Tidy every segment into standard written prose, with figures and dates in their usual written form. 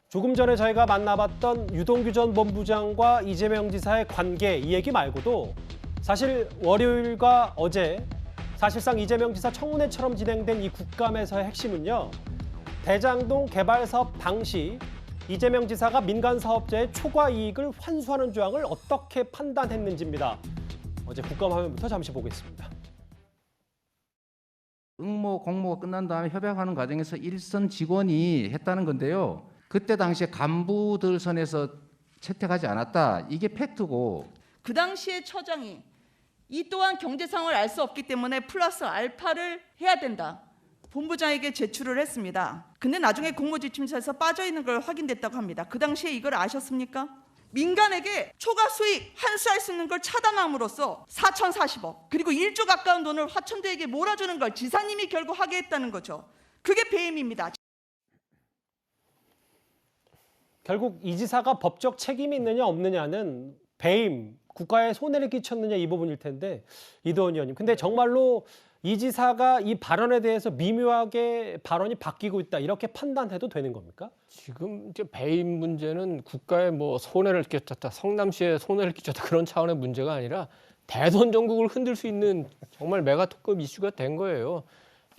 조금 전에 저희가 만나봤던 유동규 전 본부장과 이재명 지사의 관계, 이 얘기 말고도 사실 월요일과 어제 사실상 이재명 지사 청문회처럼 진행된 이 국감에서의 핵심은요. 대장동 개발 사업 당시 이재명 지사가 민간 사업자의 초과 이익을 환수하는 조항을 어떻게 판단했는지입니다. 어제 국감 화면부터 잠시 보겠습니다. 응모 공모가 끝난 다음에 협약하는 과정에서 일선 직원이 했다는 건데요. 그때 당시에 간부들 선에서 채택하지 않았다. 이게 팩트고. 그 당시에 처장이 이 또한 경제 상황을 알 수 없기 때문에 플러스 알파를 해야 된다. 본부장에게 제출을 했습니다. 근데 나중에 공모지침서에서 빠져있는 걸 확인됐다고 합니다. 그 당시에 이걸 아셨습니까? 민간에게 초과 수익 환수할 수 있는 걸 차단함으로써 4,040억 그리고 1조 가까운 돈을 화천대유에게 몰아주는 걸 지사님이 결국 하게 했다는 거죠. 그게 배임입니다. 결국 이 지사가 법적 책임이 있느냐 없느냐는 배임, 국가에 손해를 끼쳤느냐 이 부분일 텐데 이도원 의원님. 근데 정말로 이 지사가 이 발언에 대해서 미묘하게 발언이 바뀌고 있다 이렇게 판단해도 되는 겁니까? 지금 이제 배임 문제는 국가에 뭐 손해를 끼쳤다, 성남시에 손해를 끼쳤다 그런 차원의 문제가 아니라 대선 전국을 흔들 수 있는 정말 메가톱급 이슈가 된 거예요.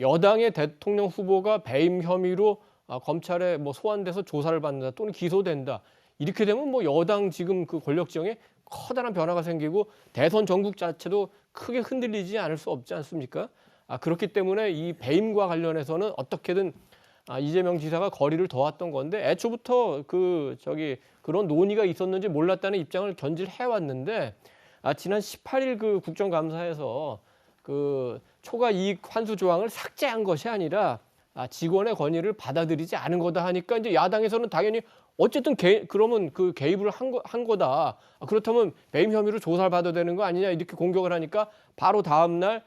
여당의 대통령 후보가 배임 혐의로 검찰에 뭐 소환돼서 조사를 받는다 또는 기소된다. 이렇게 되면 뭐 여당 지금 그 권력 지형에 커다란 변화가 생기고 대선 전국 자체도 크게 흔들리지 않을 수 없지 않습니까? 그렇기 때문에 이 배임과 관련해서는 어떻게든 이재명 지사가 거리를 둬왔던 건데 애초부터 그런 논의가 있었는지 몰랐다는 입장을 견질해 왔는데 지난 18일 그 국정감사에서 그 초과 이익 환수 조항을 삭제한 것이 아니라 직원의 건의를 받아들이지 않은 거다 하니까 이제 야당에서는 당연히 어쨌든 그러면 그 개입을 한 거다. 그렇다면 배임 혐의로 조사를 받아야 되는 거 아니냐 이렇게 공격을 하니까 바로 다음 날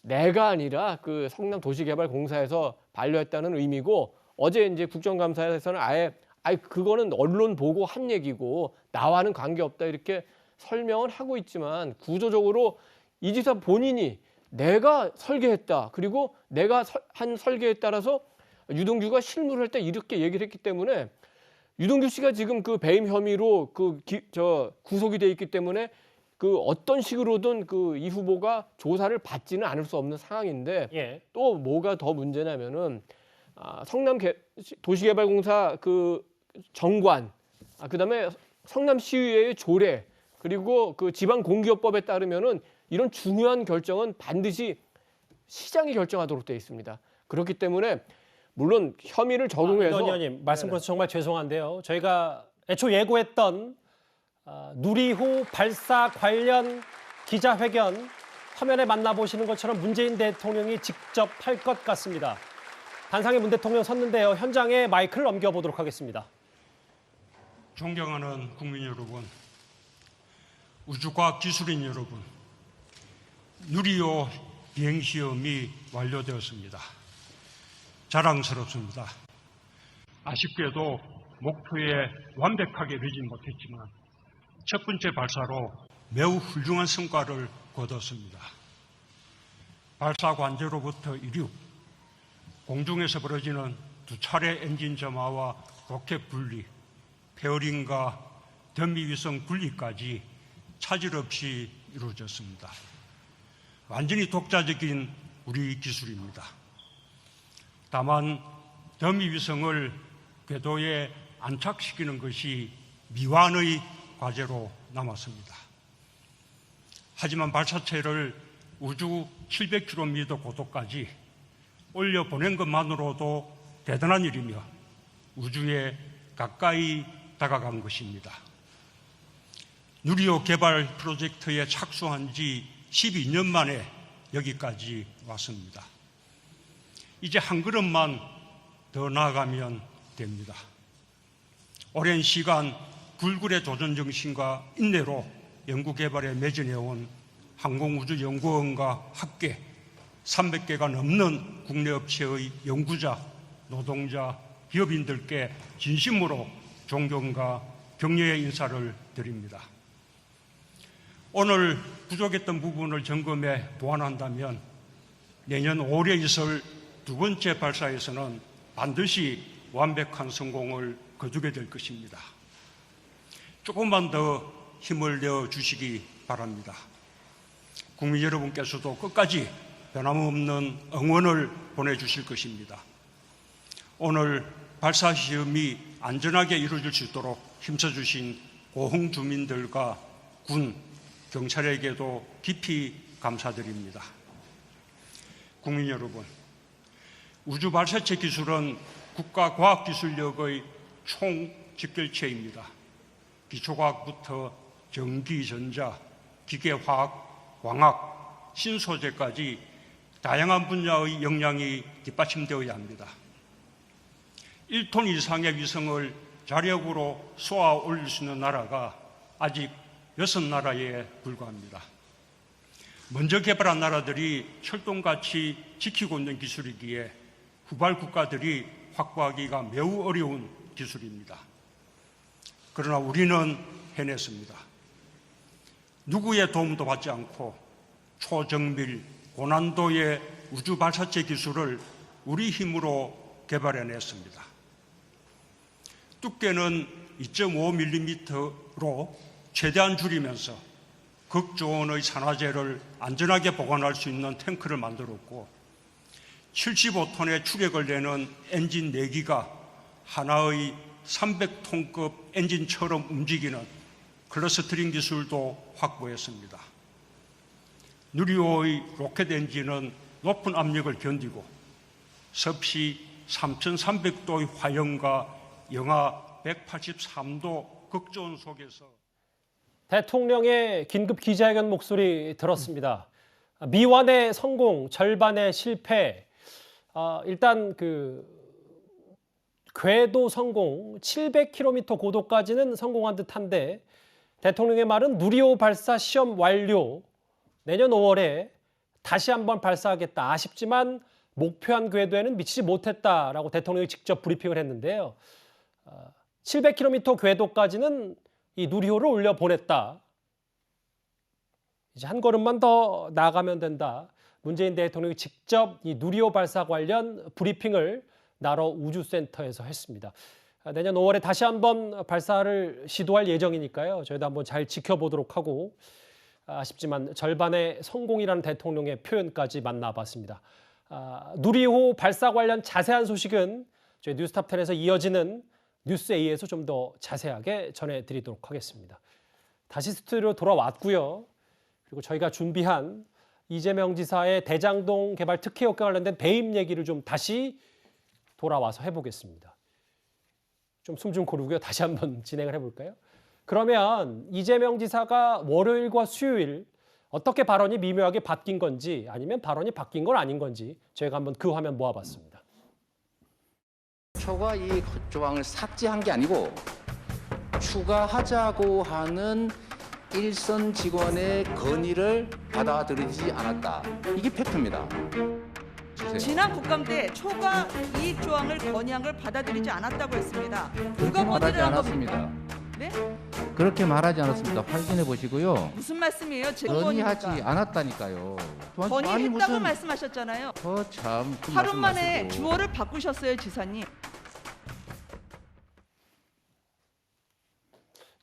내가 아니라 그 성남도시개발공사에서 반려했다는 의미고 어제 이제 국정감사에서는 아예 그거는 언론 보고 한 얘기고 나와는 관계없다 이렇게 설명을 하고 있지만 구조적으로 이 지사 본인이 내가 설계했다. 그리고 내가 한 설계에 따라서 유동규가 실무를 할 때 이렇게 얘기를 했기 때문에 유동규 씨가 지금 그 배임 혐의로 구속이 돼 있기 때문에 그 어떤 식으로든 그 이 후보가 조사를 받지는 않을 수 없는 상황인데 예. 또 뭐가 더 문제냐면은 성남도시개발공사 그 정관, 그다음에 성남시의회의 조례 그리고 그 지방공기업법에 따르면은 이런 중요한 결정은 반드시 시장이 결정하도록 되어 있습니다. 그렇기 때문에 물론 혐의를 적용해서 이도원 의원님 말씀 주셔서 정말 죄송한데요. 저희가 애초 예고했던 누리호 발사 관련 기자회견 화면에 만나보시는 것처럼 문재인 대통령이 직접 할 것 같습니다. 단상에 문 대통령 섰는데요. 현장에 마이크를 넘겨보도록 하겠습니다. 존경하는 국민 여러분, 우주과학 기술인 여러분, 누리호 비행시험이 완료되었습니다. 자랑스럽습니다. 아쉽게도 목표에 완벽하게 이르지 못했지만 첫 번째 발사로 매우 훌륭한 성과를 거뒀습니다. 발사 관제로부터 이륙, 공중에서 벌어지는 두 차례 엔진 점화와 로켓 분리, 페어링과 더미 위성 분리까지 차질 없이 이루어졌습니다. 완전히 독자적인 우리 기술입니다. 다만 더미 위성을 궤도에 안착시키는 것이 미완의 과제로 남았습니다. 하지만 발사체를 우주 700km 고도까지 올려보낸 것만으로도 대단한 일이며 우주에 가까이 다가간 것입니다. 누리호 개발 프로젝트에 착수한 지 12년 만에 여기까지 왔습니다. 이제 한 걸음만 더 나아가면 됩니다. 오랜 시간 불굴의 도전 정신과 인내로 연구개발에 매진해온 항공우주연구원과 학계 300개가 넘는 국내 업체의 연구자, 노동자, 기업인들께 진심으로 존경과 격려의 인사를 드립니다. 오늘 부족했던 부분을 점검해 보완한다면 내년 5월에 있을 두 번째 발사에서는 반드시 완벽한 성공을 거두게 될 것입니다. 조금만 더 힘을 내어 주시기 바랍니다. 국민 여러분께서도 끝까지 변함없는 응원을 보내주실 것입니다. 오늘 발사시험이 안전하게 이루어질 수 있도록 힘써주신 고흥 주민들과 군, 경찰에게도 깊이 감사드립니다. 국민 여러분, 우주발사체 기술은 국가과학기술력의 총집결체입니다. 기초과학부터 전기, 전자, 기계화학, 광학, 신소재까지 다양한 분야의 역량이 뒷받침되어야 합니다. 1톤 이상의 위성을 자력으로 쏘아 올릴 수 있는 나라가 아직 6나라에 불과합니다. 먼저 개발한 나라들이 철동같이 지키고 있는 기술이기에 후발 국가들이 확보하기가 매우 어려운 기술입니다. 그러나 우리는 해냈습니다. 누구의 도움도 받지 않고 초정밀, 고난도의 우주 발사체 기술을 우리 힘으로 개발해냈습니다. 두께는 2.5mm로 최대한 줄이면서 극저온의 산화제를 안전하게 보관할 수 있는 탱크를 만들었고 75톤의 추력을 내는 엔진 4기가 하나의 300톤급 엔진처럼 움직이는 클러스터링 기술도 확보했습니다. 누리호의 로켓 엔진은 높은 압력을 견디고 섭씨 3,300도의 화염과 영하 183도 극저온 속에서 대통령의 긴급 기자회견 목소리 들었습니다. 미완의 성공, 절반의 실패. 일단 궤도 성공, 700km 고도까지는 성공한 듯한데 대통령의 말은 누리호 발사 시험 완료, 내년 5월에 다시 한번 발사하겠다. 아쉽지만 목표한 궤도에는 미치지 못했다라고 대통령이 직접 브리핑을 했는데요. 700km 궤도까지는 이 누리호를 올려보냈다. 이제 한 걸음만 더 나아가면 된다. 문재인 대통령이 직접 이 누리호 발사 관련 브리핑을 나로 우주센터에서 했습니다. 내년 5월에 다시 한번 발사를 시도할 예정이니까요. 저희도 한번 잘 지켜보도록 하고 아쉽지만 절반의 성공이라는 대통령의 표현까지 만나봤습니다. 누리호 발사 관련 자세한 소식은 저희 뉴스탑10에서 이어지는 뉴스 A에서 좀 더 자세하게 전해드리도록 하겠습니다. 다시 스튜디오로 돌아왔고요. 그리고 저희가 준비한 이재명 지사의 대장동 개발 특혜역과 관련된 배임 얘기를 좀 다시 돌아와서 해보겠습니다. 좀 숨 좀 고르고요. 다시 한번 진행을 해볼까요? 그러면 이재명 지사가 월요일과 수요일 어떻게 발언이 미묘하게 바뀐 건지 아니면 발언이 바뀐 건 아닌 건지 저희가 한번 그 화면 모아봤습니다. 초과 이익 조항을 삭제한 게 아니고 추가하자고 하는 일선 직원의 건의를 받아들이지 않았다. 이게 팩트입니다. 주세요. 지난 국감 때 초과 이익 조항을 건의한 걸 받아들이지 않았다고 했습니다. 누가 그렇게 말하지 건의를 한 않았습니다. 겁니까? 네? 그렇게 말하지 않았습니다. 확인해 보시고요. 무슨 말씀이에요? 제 건의하지 건의니까. 않았다니까요. 건의했다고 말씀하셨잖아요. 참 하루 만에 주어를 바꾸셨어요, 지사님.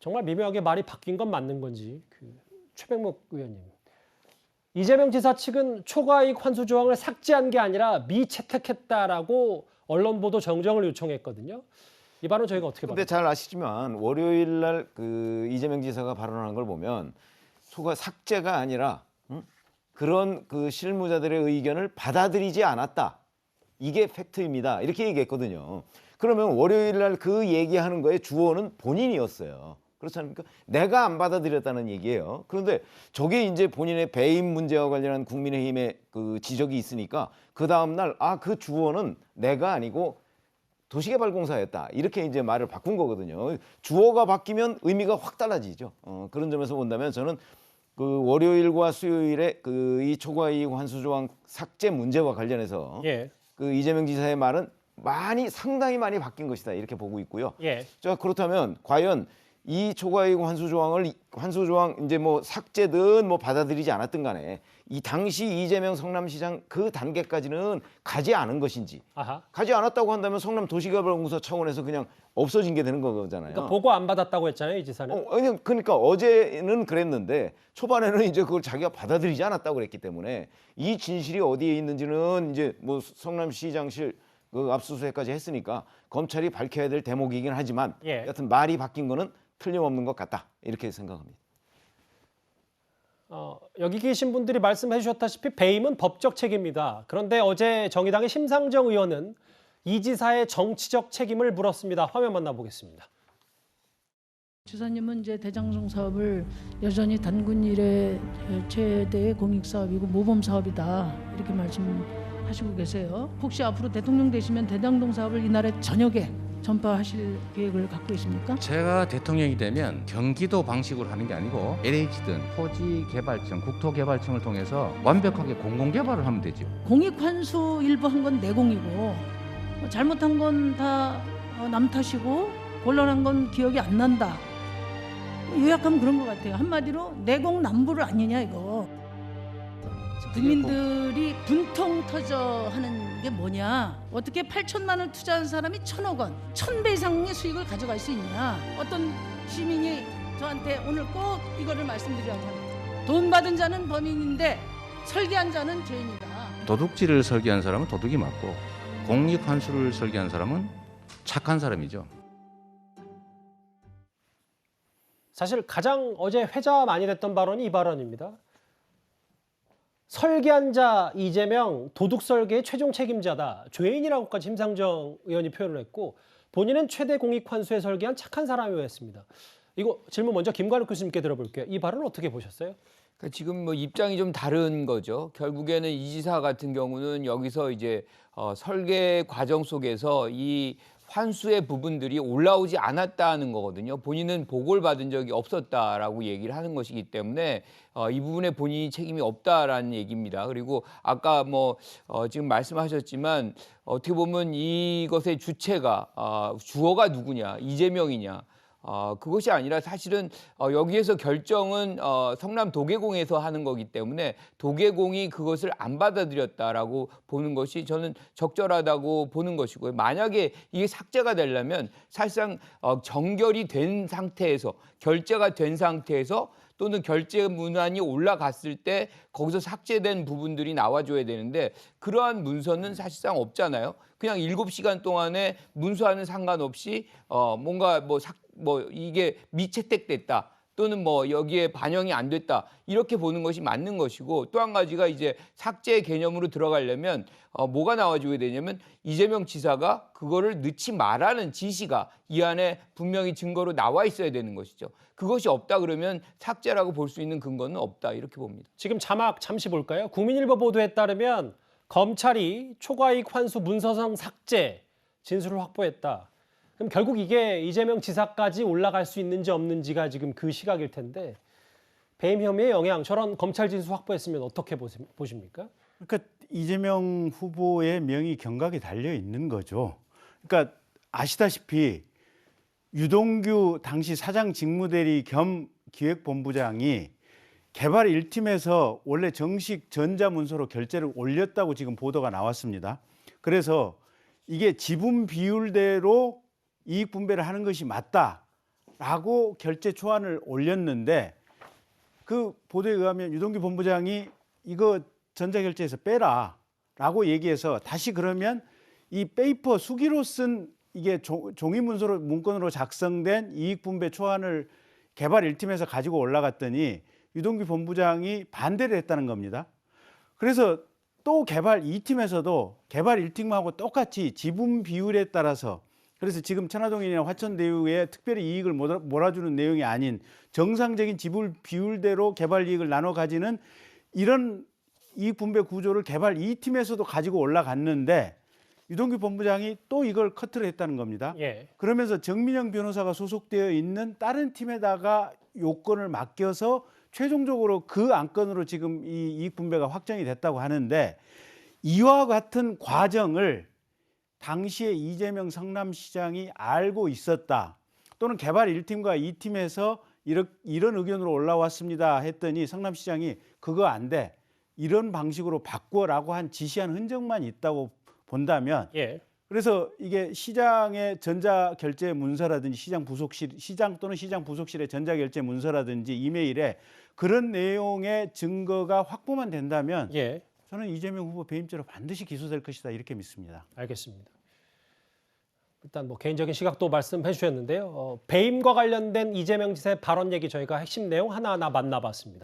정말 미묘하게 말이 바뀐 건 맞는 건지 최백목 의원님. 이재명 지사 측은 초과이익 환수 조항을 삭제한 게 아니라 미채택했다라고 언론 보도 정정을 요청했거든요. 이 발언 저희가 어떻게 근데 봐요? 잘 아시지만 월요일 날 이재명 지사가 발언한 걸 보면 초과 삭제가 아니라 그런 실무자들의 의견을 받아들이지 않았다. 이게 팩트입니다. 이렇게 얘기했거든요. 그러면 월요일 날 그 얘기하는 거에 주어는 본인이었어요. 그렇지 않습니까? 내가 안 받아들였다는 얘기예요. 그런데 저게 이제 본인의 배임 문제와 관련한 국민의힘의 지적이 있으니까 그 다음 날 그 주어는 내가 아니고 도시개발공사였다. 이렇게 이제 말을 바꾼 거거든요. 주어가 바뀌면 의미가 확 달라지죠. 그런 점에서 본다면 저는 월요일과 수요일에 이 초과이익 환수 조항 삭제 문제와 관련해서 예. 이재명 지사의 말은 상당히 많이 바뀐 것이다. 이렇게 보고 있고요. 예. 자, 그렇다면 과연 이 초과이익 환수 조항 이제 뭐 삭제든 뭐 받아들이지 않았든 간에 이 당시 이재명 성남시장 그 단계까지는 가지 않은 것인지 아하. 가지 않았다고 한다면 성남 도시개발공사 차원에서 그냥 없어진 게 되는 거잖아요. 그러니까 보고 안 받았다고 했잖아요, 이 지사는. 그러니까 어제는 그랬는데 초반에는 이제 그걸 자기가 받아들이지 않았다고 그랬기 때문에 이 진실이 어디에 있는지는 이제 뭐 성남시장실 그 압수수색까지 했으니까 검찰이 밝혀야 될 대목이긴 하지만 예. 여하튼 말이 바뀐 거는 틀림없는 것 같다 이렇게 생각합니다. 여기 계신 분들이 말씀해 주셨다시피 배임은 법적 책임이다. 그런데 어제 정의당의 심상정 의원은 이 지사의 정치적 책임을 물었습니다. 화면 만나보겠습니다. 지사님은 이제 대장정 사업을 여전히 단군 이래 최대의 공익 사업이고 모범 사업이다 이렇게 말씀하시고 계세요. 혹시 앞으로 대통령 되시면 대장동 사업을 이날의 저녁에 전파하실 계획을 갖고 있습니까? 제가 대통령이 되면 경기도 방식으로 하는 게 아니고 LH든 토지개발청, 국토개발청을 통해서 완벽하게 공공개발을 하면 되죠. 공익 환수 일부 한 건 내공이고 잘못한 건 다 남 탓이고 곤란한 건 기억이 안 난다. 요약하면 그런 것 같아요. 한마디로 내공남부를 아니냐 이거. 국민들이 분통 터져 하는 게 뭐냐. 어떻게 8천만 원 투자한 사람이 1,000억 원, 1,000배 이상의 수익을 가져갈 수 있냐. 어떤 시민이 저한테 오늘 꼭 이거를 말씀드리라고 합니다. 돈 받은 자는 범인인데 설계한 자는 죄인이다. 도둑질을 설계한 사람은 도둑이 맞고 공익환수를 설계한 사람은 착한 사람이죠. 사실 가장 어제 회자 많이 됐던 발언이 이 발언입니다. 설계한 자 이재명 도둑 설계의 최종 책임자다. 죄인이라고까지 심상정 의원이 표현을 했고 본인은 최대 공익 환수에 설계한 착한 사람이라고 했습니다. 이거 질문 먼저 김관욱 교수님께 들어볼게요. 이 발언 어떻게 보셨어요? 그러니까 지금 뭐 입장이 좀 다른 거죠. 결국에는 이 지사 같은 경우는 여기서 이제 설계 과정 속에서 이 환수의 부분들이 올라오지 않았다는 거거든요. 본인은 보고를 받은 적이 없었다라고 얘기를 하는 것이기 때문에 이 부분에 본인이 책임이 없다라는 얘기입니다. 그리고 아까 지금 말씀하셨지만 어떻게 보면 이것의 주체가 주어가 누구냐, 이재명이냐. 그것이 아니라 사실은 여기에서 결정은 성남 도계공에서 하는 거기 때문에 도계공이 그것을 안 받아들였다라고 보는 것이 저는 적절하다고 보는 것이고요. 만약에 이게 삭제가 되려면 사실상 정결이 된 상태에서 결제가 된 상태에서 또는 결제 문안이 올라갔을 때 거기서 삭제된 부분들이 나와줘야 되는데 그러한 문서는 사실상 없잖아요. 그냥 7시간 동안에 문서와는 상관없이 뭔가 이게 미채택됐다 또는 여기에 반영이 안 됐다 이렇게 보는 것이 맞는 것이고 또 한 가지가 이제 삭제 개념으로 들어가려면 뭐가 나와줘야 되냐면 이재명 지사가 그거를 넣지 말라는 지시가 이 안에 분명히 증거로 나와 있어야 되는 것이죠. 그것이 없다 그러면 삭제라고 볼 수 있는 근거는 없다 이렇게 봅니다. 지금 자막 잠시 볼까요? 국민일보 보도에 따르면 검찰이 초과이익 환수 문서상 삭제 진술을 확보했다. 그럼 결국 이게 이재명 지사까지 올라갈 수 있는지 없는지가 지금 그 시각일 텐데 배임 혐의의 영향 저런 검찰 진술 확보했으면 어떻게 보십니까? 그러니까 이재명 후보의 명의 경각이 달려 있는 거죠. 그러니까 아시다시피 유동규 당시 사장 직무대리 겸 기획본부장이 개발 1팀에서 원래 정식 전자문서로 결제를 올렸다고 지금 보도가 나왔습니다. 그래서 이게 지분 비율대로 이익 분배를 하는 것이 맞다라고 결제 초안을 올렸는데 그 보도에 의하면 유동규 본부장이 이거 전자결제에서 빼라라고 얘기해서 다시 그러면 이 페이퍼 수기로 쓴 이게 종이 문건으로 작성된 이익 분배 초안을 개발 1팀에서 가지고 올라갔더니 유동규 본부장이 반대를 했다는 겁니다. 그래서 또 개발 2팀에서도 개발 1팀하고 똑같이 지분 비율에 따라서 그래서 지금 천화동이나 화천대유에 특별히 이익을 몰아주는 내용이 아닌 정상적인 지분 비율대로 개발 이익을 나눠 가지는 이런 이익 분배 구조를 개발 2팀에서도 가지고 올라갔는데 유동규 본부장이 또 이걸 커트를 했다는 겁니다. 예. 그러면서 정민영 변호사가 소속되어 있는 다른 팀에다가 요건을 맡겨서 최종적으로 그 안건으로 지금 이 이익 분배가 확정이 됐다고 하는데 이와 같은 과정을 당시에 이재명 성남시장이 알고 있었다. 또는 개발 1팀과 2팀에서 이런 의견으로 올라왔습니다 했더니 성남시장이 그거 안 돼. 이런 방식으로 바꾸어라고 한 지시한 흔적만 있다고 본다면 예. 그래서 이게 시장의 전자결제 문서라든지 시장 또는 시장 부속실의 전자결제 문서라든지 이메일에 그런 내용의 증거가 확보만 된다면 예. 저는 이재명 후보 배임죄로 반드시 기소될 것이다 이렇게 믿습니다. 알겠습니다. 일단 뭐 개인적인 시각도 말씀해 주셨는데요. 배임과 관련된 이재명 지사의 발언 얘기 저희가 핵심 내용 하나하나 만나봤습니다.